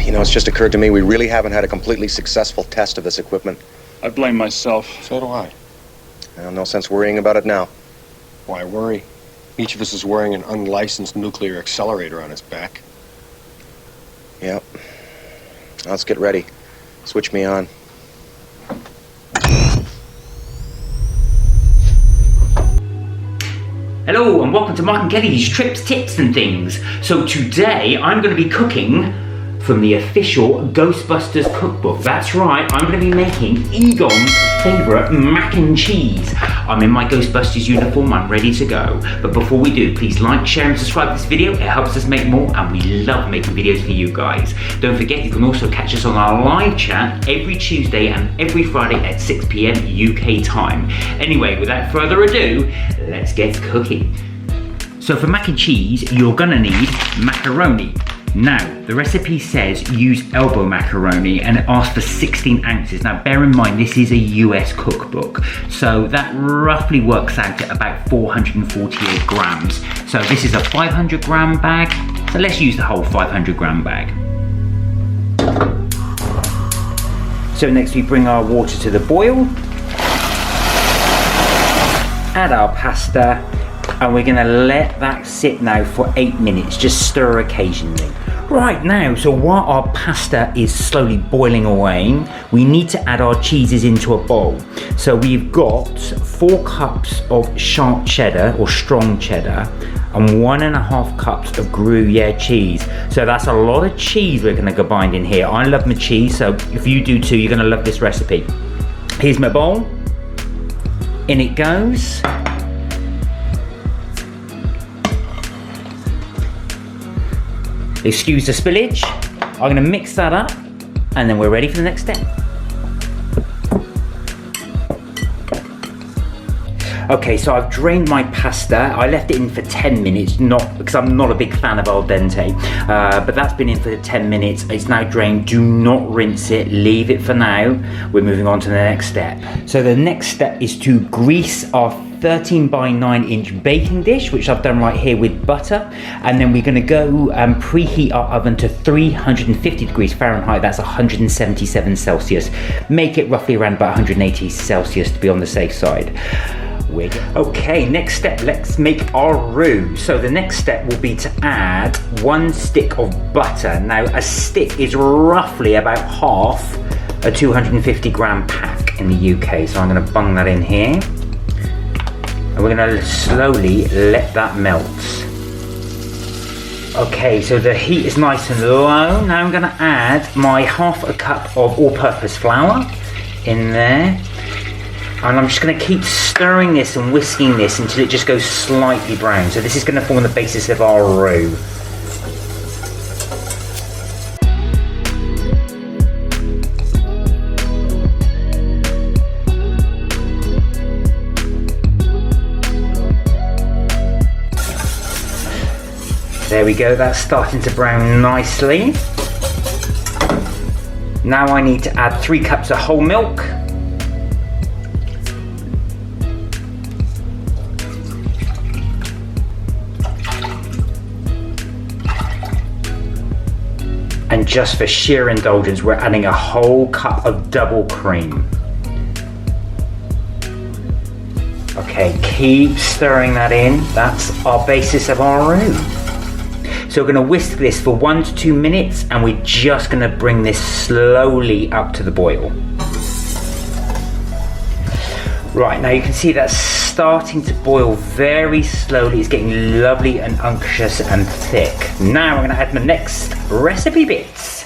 You know, it's just occurred to me we really haven't had a completely successful test of this equipment. I blame myself. So do I. Well, no sense worrying about it now. Why worry? Each of us is wearing an unlicensed nuclear accelerator on his back. Yep. Let's get ready. Switch me on. Hello and welcome to Mark and Kelly's Trips, Tips and Things. So today I'm going to be cooking from the official Ghostbusters cookbook. That's right, I'm going to be making Egon's favourite mac and cheese. I'm in my Ghostbusters uniform, I'm ready to go. But before we do, please like, share and subscribe to this video. It helps us make more and we love making videos for you guys. Don't forget you can also catch us on our live chat every Tuesday and every Friday at 6 PM UK time. Anyway, without further ado, let's get cooking. So for mac and cheese, you're gonna need macaroni. Now, the recipe says use elbow macaroni and it asks for 16 ounces. Now, bear in mind, this is a US cookbook. So that roughly works out at about 448 grams. So this is a 500 gram bag. So let's use the whole 500 gram bag. So next we bring our water to the boil. Add our pasta. And we're gonna let that sit now for 8 minutes, just stir occasionally. Right now, so while our pasta is slowly boiling away, we need to add our cheeses into a bowl. So we've got 4 cups of sharp cheddar or strong cheddar and 1.5 cups of Gruyere cheese. So that's a lot of cheese we're gonna combine in here. I love my cheese, so if you do too, you're gonna love this recipe. Here's my bowl, in it goes. Excuse the spillage. I'm gonna mix that up and then we're ready for the next step. Okay, so I've drained my pasta. I left it in for 10 minutes, not because I'm not a big fan of al dente, but that's been in for 10 minutes. It's now drained. Do not rinse it, leave it for now. We're moving on to the next step. So the next step is to grease our 13 by 9 inch baking dish, which I've done right here with butter, and then we're going to go and preheat our oven to 350 degrees Fahrenheit. That's 177 Celsius. Make it roughly around about 180 Celsius to be on the safe side. Okay, next step, let's make our roux. So the next step will be to add 1 stick of butter. Now a stick is roughly about half a 250 gram pack in the UK, so I'm going to bung that in here. And we're going to slowly let that melt. Okay, so the heat is nice and low. Now I'm going to add my 1/2 cup of all-purpose flour in there. And I'm just going to keep stirring this and whisking this until it just goes slightly brown. So this is going to form the basis of our roux. There we go, that's starting to brown nicely. Now I need to add 3 cups of whole milk. And just for sheer indulgence, we're adding a whole cup of double cream. Okay, keep stirring that in. That's our basis of our roux. So we're going to whisk this for 1 to 2 minutes and we're just going to bring this slowly up to the boil. Right, now you can see that's starting to boil very slowly. It's getting lovely and unctuous and thick. Now I'm going to add my next recipe bits.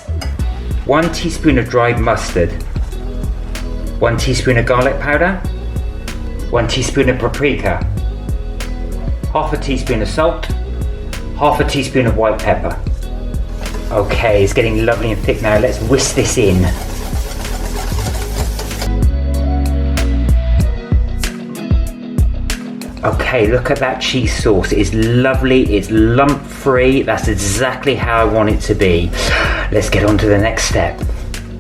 1 teaspoon of dried mustard, 1 teaspoon of garlic powder, 1 teaspoon of paprika, 1/2 teaspoon of salt, 1/2 teaspoon of white pepper. Okay, it's getting lovely and thick now. Let's whisk this in. Okay, look at that cheese sauce. It's lovely, it's lump-free. That's exactly how I want it to be. Let's get on to the next step.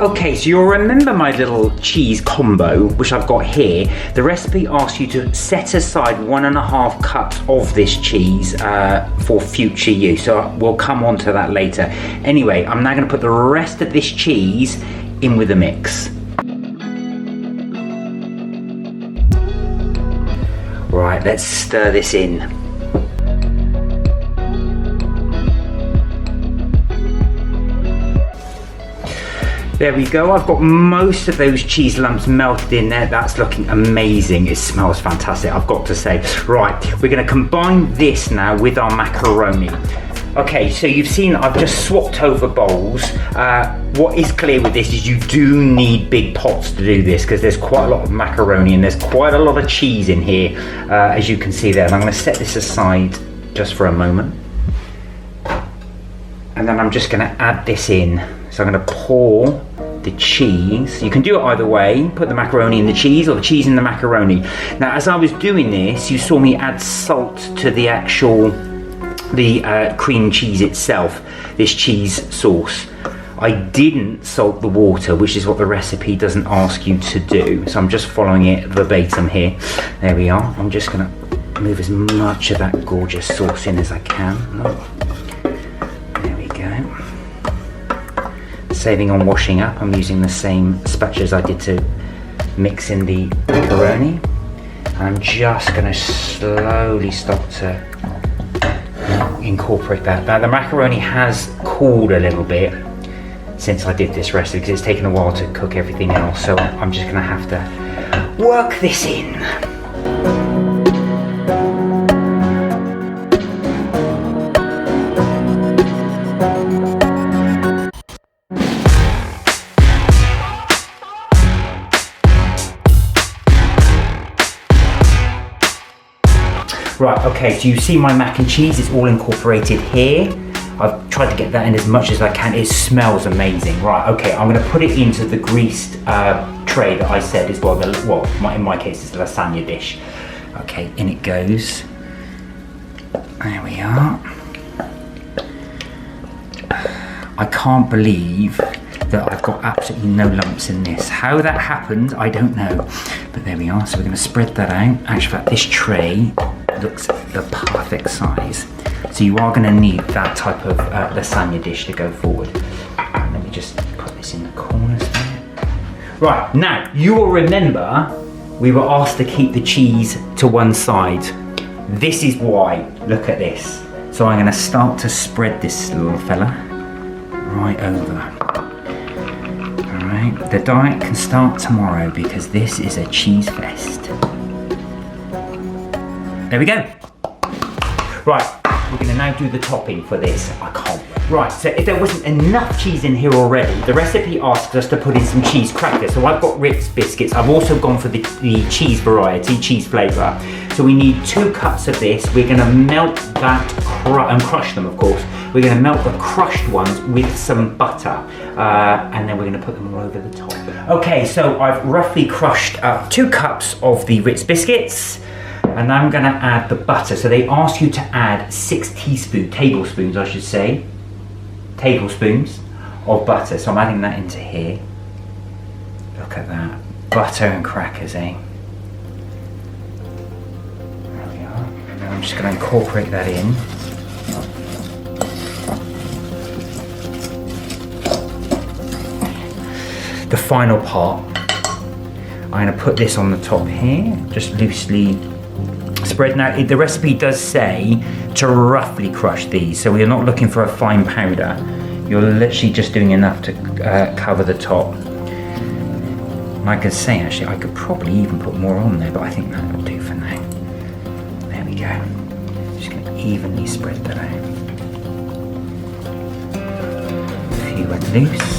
Okay, so you'll remember my little cheese combo, which I've got here. The recipe asks you to set aside 1.5 cups of this cheese for future use. So we'll come on to that later. Anyway, I'm now gonna put the rest of this cheese in with the mix. Right, let's stir this in. There we go, I've got most of those cheese lumps melted in there. That's looking amazing. It smells fantastic, I've got to say. Right, we're gonna combine this now with our macaroni. Okay, so you've seen I've just swapped over bowls. What is clear with this is you do need big pots to do this because there's quite a lot of macaroni and there's quite a lot of cheese in here, as you can see there. And I'm gonna set this aside just for a moment. And then I'm just gonna add this in. So I'm gonna pour the cheese. You can do it either way, put the macaroni in the cheese or the cheese in the macaroni. Now, as I was doing this, you saw me add salt to the actual, cream cheese itself, this cheese sauce. I didn't salt the water, which is what the recipe doesn't ask you to do. So I'm just following it verbatim here. There we are. I'm just gonna move as much of that gorgeous sauce in as I can. There we go. Saving on washing up, I'm using the same spatula as I did to mix in the macaroni. I'm just going to slowly start to incorporate that. Now the macaroni has cooled a little bit since I did this recipe because it's taken a while to cook everything else, so I'm just going to have to work this in. Right, okay, so you see my mac and cheese is all incorporated here. I've tried to get that in as much as I can. It smells amazing. Right, okay, I'm gonna put it into the greased tray that I said is, in my case, it's the lasagna dish. Okay, in it goes. There we are. I can't believe that I've got absolutely no lumps in this. How that happened, I don't know. But there we are, so we're gonna spread that out. Actually, this tray looks the perfect size. So you are gonna need that type of lasagna dish to go forward. Let me just put this in the corners there. Right, now, you will remember we were asked to keep the cheese to one side. This is why, look at this. So I'm gonna start to spread this little fella right over. Alright, the diet can start tomorrow because this is a cheese fest. There we go. Right, we're gonna now do the topping for this. I can't wait. Right, so if there wasn't enough cheese in here already, the recipe asked us to put in some cheese crackers. So I've got Ritz biscuits. I've also gone for the cheese variety, cheese flavour. So we need 2 cups of this. We're gonna melt that and crush them, of course. We're gonna melt the crushed ones with some butter. And then we're gonna put them all over the top. Okay, so I've roughly crushed 2 cups of the Ritz biscuits. And I'm gonna add the butter. So they ask you to add 6 tablespoons, I should say. Tablespoons of butter. So I'm adding that into here. Look at that. Butter and crackers, eh? There we are. And then I'm just gonna incorporate that in. The final part, I'm gonna put this on the top here, just loosely spread. Now, the recipe does say to roughly crush these, so we're not looking for a fine powder. You're literally just doing enough to cover the top. And I could say, actually, I could probably even put more on there, but I think that'll do for now. There we go. Just gonna evenly spread that out. A few are loose.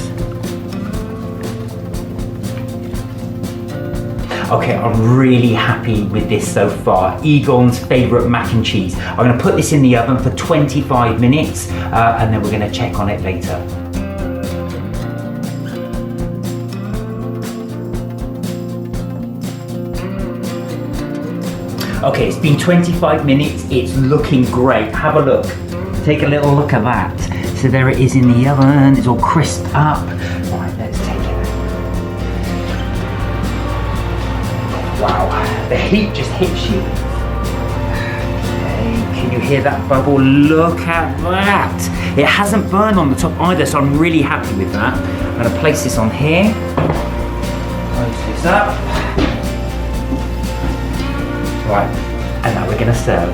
Okay, I'm really happy with this so far. Egon's favourite mac and cheese. I'm gonna put this in the oven for 25 minutes and then we're gonna check on it later. Okay, it's been 25 minutes. It's looking great. Have a look. Take a little look at that. So there it is in the oven. It's all crisped up. Right, let's take it the heat just hits you. Okay, can you hear that bubble? Look at that. It hasn't burned on the top either, so I'm really happy with that. I'm gonna place this on here. Close this up. Right, and now we're gonna serve.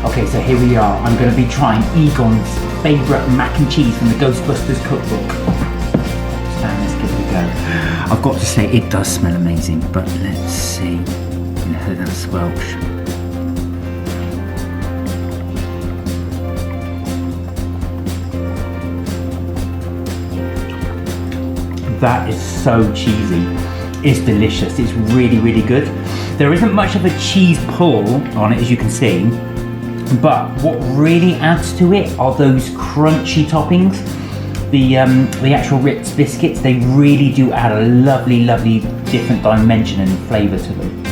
Okay, so here we are. I'm going to be trying Egon's favourite mac and cheese from the Ghostbusters cookbook. Stand, let's give it a go. I've got to say, it does smell amazing, but let's see. No, that's Welsh. That is so cheesy. It's delicious. It's really, really good. There isn't much of a cheese pull on it, as you can see. But what really adds to it are those crunchy toppings. The actual Ritz biscuits, they really do add a lovely, lovely different dimension and flavour to them.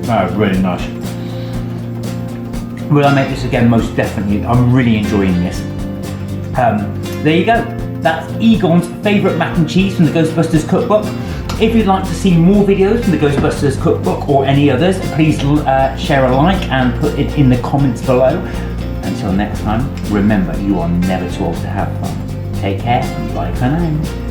That's really nice. Will I make this again? Most definitely. I'm really enjoying this. There you go. That's Egon's favourite mac and cheese from the Ghostbusters cookbook. If you'd like to see more videos from the Ghostbusters cookbook or any others, please share a like and put it in the comments below. Until next time, remember, you are never too old to have fun. Take care, bye for now.